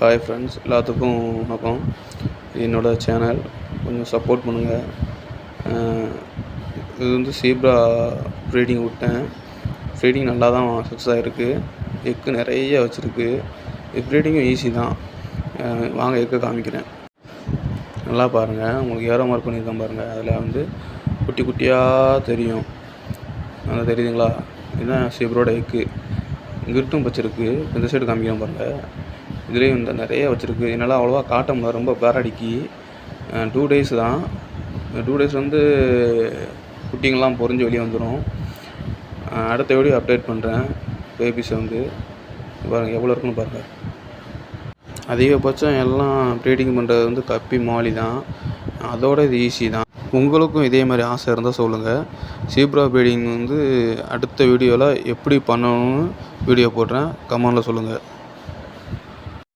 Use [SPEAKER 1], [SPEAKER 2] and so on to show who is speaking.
[SPEAKER 1] Hi friends, எல்லாத்துக்கும் வணக்கம். என்னோடய சேனல் கொஞ்சம் சப்போர்ட் பண்ணுங்கள். இது சீப்ரா ப்ரீடிங் விட்டேன். ப்ரீடிங் நல்லா தான் சக்ஸஸ் ஆகிருக்கு. எக்கு நிறைய வச்சுருக்கு. ப்ரீடிங்கும் ஈஸி தான். வாங்க எக்கை காமிக்கிறேன். நல்லா பாருங்கள். உங்களுக்கு ஏரோ மார்க் பண்ணியிருக்கேன் பாருங்கள். அதில் குட்டி குட்டியாக தெரியும். நல்லா தெரியுதுங்களா? இதுதான் சீப்ரோட எக்கு. இங்கிட்டும் வச்சுருக்கு. இந்த சைடு காமிக்கிறேன் பாருங்கள். இதுலேயும் நிறைய வச்சுருக்கு. என்னால் அவ்வளோவா காட்ட முடியல, ரொம்ப பேரடிக்கி. 2 days தான். 2 days குட்டிங்கெல்லாம் பொறிஞ்சு வெளியே வந்துடும். அடுத்த வீடியோ அப்டேட் பண்ணுறேன். பேபிஸை பாருங்கள் எவ்வளோ இருக்குன்னு பாருங்கள். அதிகபட்சம் எல்லாம் ப்ரீடிங் பண்ணுறது கப்பி மாலி தான். அதோட இது ஈஸி தான். உங்களுக்கும் இதே மாதிரி ஆசை இருந்தால் சொல்லுங்கள். சீப்ரா ப்ரீடிங் அடுத்த வீடியோவில் எப்படி பண்ணணும்னு வீடியோ போடுறேன். கமெண்டில் சொல்லுங்கள்.